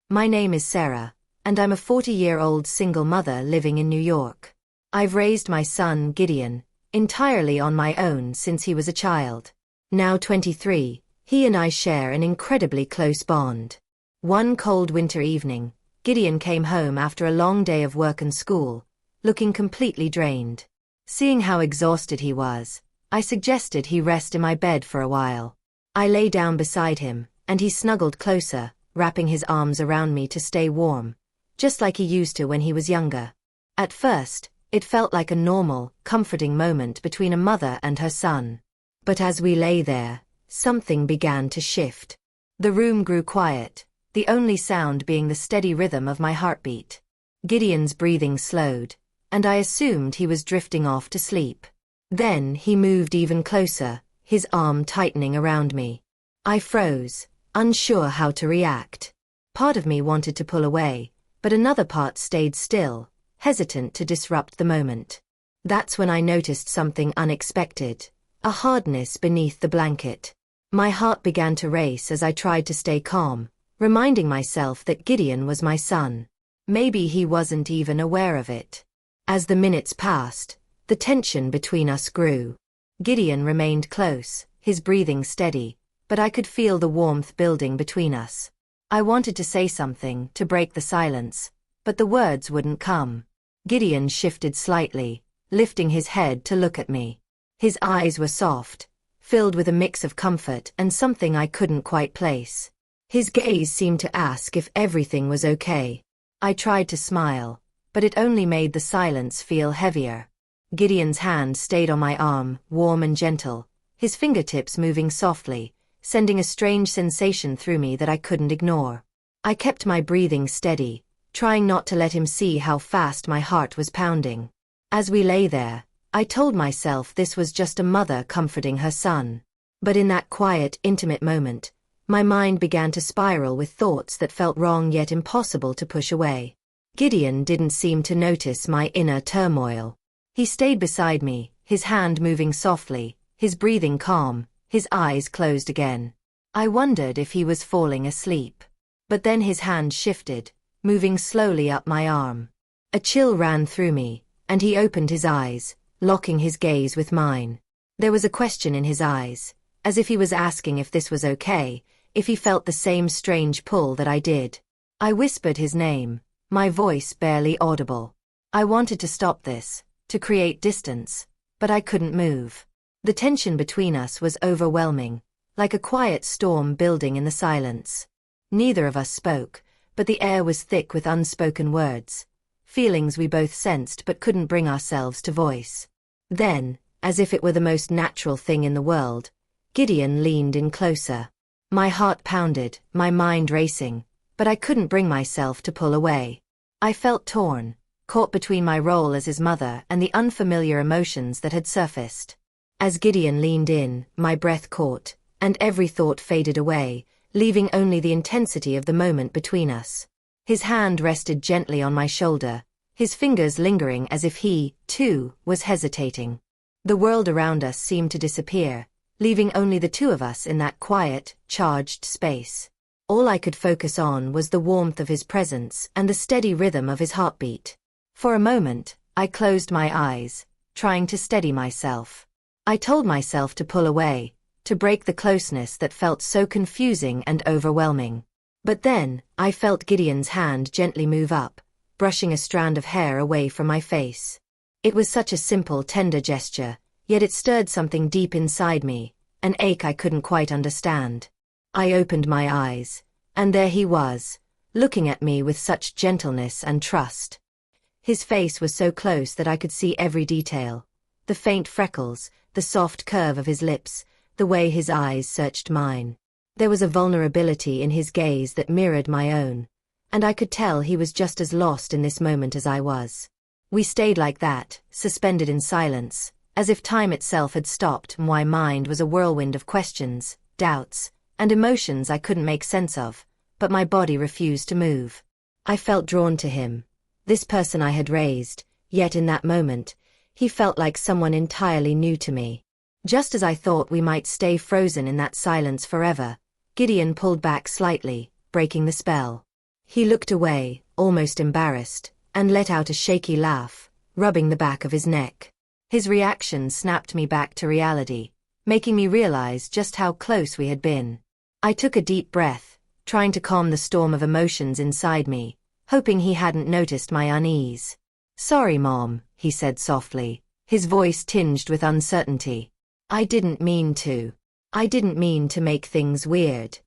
My name is Sarah, and I'm a 40-year-old single mother living in New York. I've raised my son, Gideon, entirely on my own since he was a child. Now 23, he and I share an incredibly close bond. One cold winter evening, Gideon came home after a long day of work and school, looking completely drained. Seeing how exhausted he was, I suggested he rest in my bed for a while. I lay down beside him, and he snuggled closer, wrapping his arms around me to stay warm, just like he used to when he was younger. At first, it felt like a normal, comforting moment between a mother and her son. But as we lay there, something began to shift. The room grew quiet, the only sound being the steady rhythm of my heartbeat. Gideon's breathing slowed, and I assumed he was drifting off to sleep. Then he moved even closer, his arm tightening around me. I froze, unsure how to react. Part of me wanted to pull away, but another part stayed still, hesitant to disrupt the moment. That's when I noticed something unexpected, a hardness beneath the blanket. My heart began to race as I tried to stay calm, reminding myself that Gideon was my son. Maybe he wasn't even aware of it. As the minutes passed, the tension between us grew. Gideon remained close, his breathing steady, but I could feel the warmth building between us. I wanted to say something to break the silence, but the words wouldn't come. Gideon shifted slightly, lifting his head to look at me. His eyes were soft, filled with a mix of comfort and something I couldn't quite place. His gaze seemed to ask if everything was okay. I tried to smile, but it only made the silence feel heavier. Gideon's hand stayed on my arm, warm and gentle, his fingertips moving softly, sending a strange sensation through me that I couldn't ignore. I kept my breathing steady, trying not to let him see how fast my heart was pounding. As we lay there, I told myself this was just a mother comforting her son. But in that quiet, intimate moment, my mind began to spiral with thoughts that felt wrong yet impossible to push away. Gideon didn't seem to notice my inner turmoil. He stayed beside me, his hand moving softly, his breathing calm, his eyes closed again. I wondered if he was falling asleep. But then his hand shifted, moving slowly up my arm. A chill ran through me, and he opened his eyes, locking his gaze with mine. There was a question in his eyes, as if he was asking if this was okay, if he felt the same strange pull that I did. I whispered his name, my voice barely audible. I wanted to stop this, to create distance, but I couldn't move. The tension between us was overwhelming, like a quiet storm building in the silence. Neither of us spoke, but the air was thick with unspoken words, feelings we both sensed but couldn't bring ourselves to voice. Then, as if it were the most natural thing in the world, Gideon leaned in closer. My heart pounded, my mind racing, but I couldn't bring myself to pull away. I felt torn, caught between my role as his mother and the unfamiliar emotions that had surfaced. As Gideon leaned in, my breath caught, and every thought faded away, leaving only the intensity of the moment between us. His hand rested gently on my shoulder, his fingers lingering as if he, too, was hesitating. The world around us seemed to disappear, leaving only the two of us in that quiet, charged space. All I could focus on was the warmth of his presence and the steady rhythm of his heartbeat. For a moment, I closed my eyes, trying to steady myself. I told myself to pull away, to break the closeness that felt so confusing and overwhelming. But then, I felt Gideon's hand gently move up, brushing a strand of hair away from my face. It was such a simple, tender gesture, yet it stirred something deep inside me, an ache I couldn't quite understand. I opened my eyes, and there he was, looking at me with such gentleness and trust. His face was so close that I could see every detail. The faint freckles, the soft curve of his lips, the way his eyes searched mine. There was a vulnerability in his gaze that mirrored my own, and I could tell he was just as lost in this moment as I was. We stayed like that, suspended in silence, as if time itself had stopped. My mind was a whirlwind of questions, doubts, and emotions I couldn't make sense of, but my body refused to move. I felt drawn to him, this person I had raised, yet in that moment, he felt like someone entirely new to me. Just as I thought we might stay frozen in that silence forever, Gideon pulled back slightly, breaking the spell. He looked away, almost embarrassed, and let out a shaky laugh, rubbing the back of his neck. His reaction snapped me back to reality, making me realize just how close we had been. I took a deep breath, trying to calm the storm of emotions inside me, hoping he hadn't noticed my unease. "Sorry, Mom," he said softly, his voice tinged with uncertainty. I didn't mean to make things weird."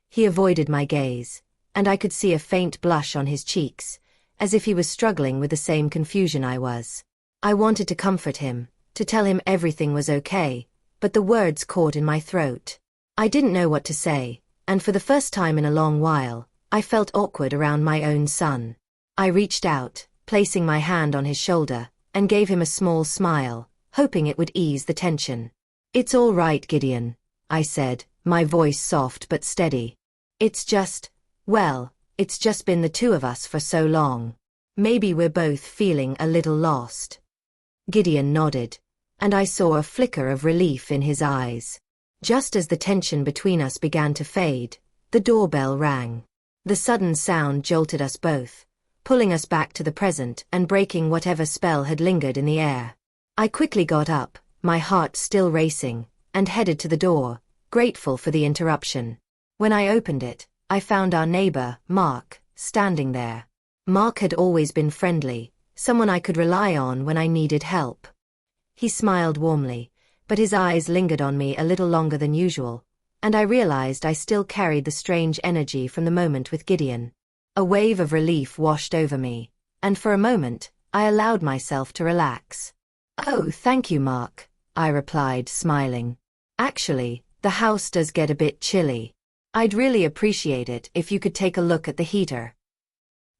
He avoided my gaze, and I could see a faint blush on his cheeks, as if he was struggling with the same confusion I was. I wanted to comfort him, to tell him everything was okay, but the words caught in my throat. I didn't know what to say, and for the first time in a long while, I felt awkward around my own son. I reached out, placing my hand on his shoulder, and gave him a small smile, hoping it would ease the tension. "It's all right, Gideon," I said, my voice soft but steady. It's just been the two of us for so long. Maybe we're both feeling a little lost." Gideon nodded, and I saw a flicker of relief in his eyes. Just as the tension between us began to fade, the doorbell rang. The sudden sound jolted us both, pulling us back to the present and breaking whatever spell had lingered in the air. I quickly got up, my heart still racing, and headed to the door, grateful for the interruption. When I opened it, I found our neighbor, Mark, standing there. Mark had always been friendly, someone I could rely on when I needed help. He smiled warmly, but his eyes lingered on me a little longer than usual, and I realized I still carried the strange energy from the moment with Gideon. A wave of relief washed over me, and for a moment, I allowed myself to relax. "Oh, thank you, Mark," I replied, smiling. "Actually, the house does get a bit chilly. I'd really appreciate it if you could take a look at the heater."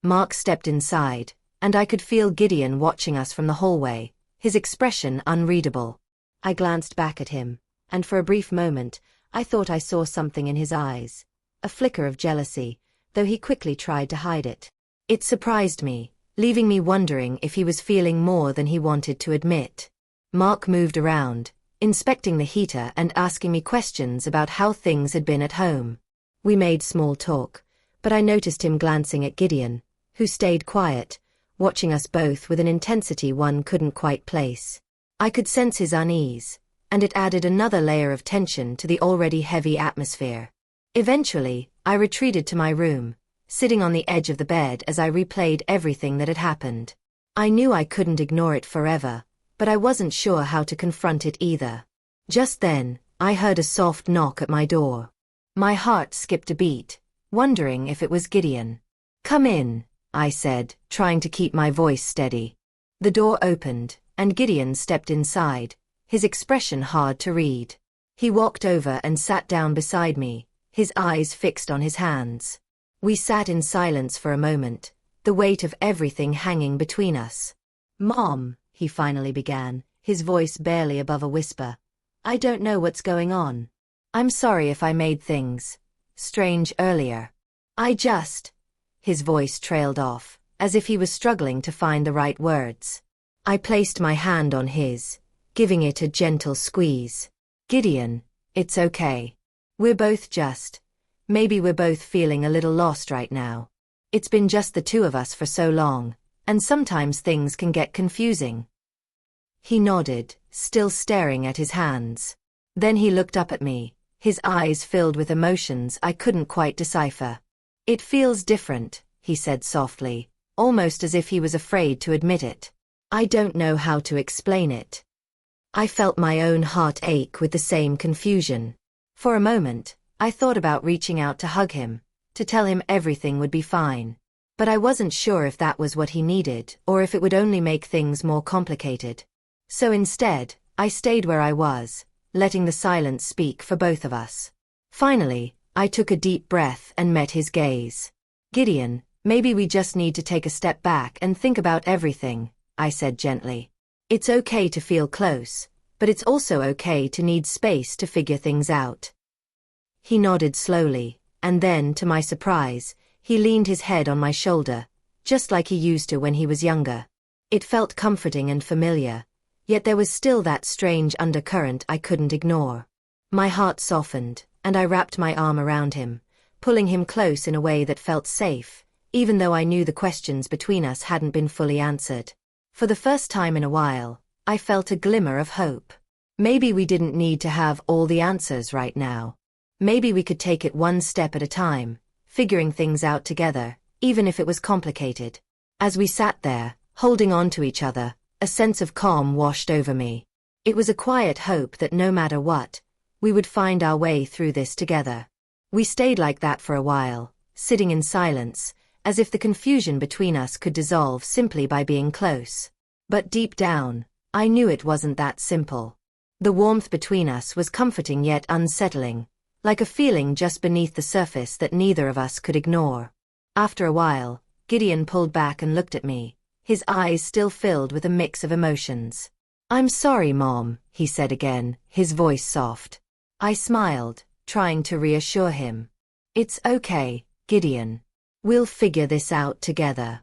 Mark stepped inside, and I could feel Gideon watching us from the hallway, his expression unreadable. I glanced back at him, and for a brief moment, I thought I saw something in his eyes, a flicker of jealousy, though he quickly tried to hide it. It surprised me, leaving me wondering if he was feeling more than he wanted to admit. Mark moved around, inspecting the heater and asking me questions about how things had been at home. We made small talk, but I noticed him glancing at Gideon, who stayed quiet, watching us both with an intensity one couldn't quite place. I could sense his unease, and it added another layer of tension to the already heavy atmosphere. Eventually, I retreated to my room, sitting on the edge of the bed as I replayed everything that had happened. I knew I couldn't ignore it forever, but I wasn't sure how to confront it either. Just then, I heard a soft knock at my door. My heart skipped a beat, wondering if it was Gideon. "Come in," I said, trying to keep my voice steady. The door opened, and Gideon stepped inside, his expression hard to read. He walked over and sat down beside me, his eyes fixed on his hands. We sat in silence for a moment, the weight of everything hanging between us. "Mom," he finally began, his voice barely above a whisper, "I don't know what's going on. I'm sorry if I made things strange earlier. His voice trailed off, as if he was struggling to find the right words. I placed my hand on his, giving it a gentle squeeze. "Gideon, it's okay. Maybe we're both feeling a little lost right now. It's been just the two of us for so long, and sometimes things can get confusing." He nodded, still staring at his hands. Then he looked up at me, his eyes filled with emotions I couldn't quite decipher. "It feels different," he said softly, almost as if he was afraid to admit it. "I don't know how to explain it." I felt my own heart ache with the same confusion. For a moment, I thought about reaching out to hug him, to tell him everything would be fine. But I wasn't sure if that was what he needed or if it would only make things more complicated. So instead, I stayed where I was, letting the silence speak for both of us. Finally, I took a deep breath and met his gaze. "Gideon, maybe we just need to take a step back and think about everything," I said gently. "It's okay to feel close, but it's also okay to need space to figure things out." He nodded slowly, and then, to my surprise, he leaned his head on my shoulder, just like he used to when he was younger. It felt comforting and familiar, yet there was still that strange undercurrent I couldn't ignore. My heart softened, and I wrapped my arm around him, pulling him close in a way that felt safe, even though I knew the questions between us hadn't been fully answered. For the first time in a while, I felt a glimmer of hope. Maybe we didn't need to have all the answers right now. Maybe we could take it one step at a time, figuring things out together, even if it was complicated. As we sat there, holding on to each other, a sense of calm washed over me. It was a quiet hope that no matter what, we would find our way through this together. We stayed like that for a while, sitting in silence, as if the confusion between us could dissolve simply by being close. But deep down, I knew it wasn't that simple. The warmth between us was comforting yet unsettling, like a feeling just beneath the surface that neither of us could ignore. After a while, Gideon pulled back and looked at me, his eyes still filled with a mix of emotions. "I'm sorry, Mom," he said again, his voice soft. I smiled, trying to reassure him. "It's okay, Gideon. We'll figure this out together."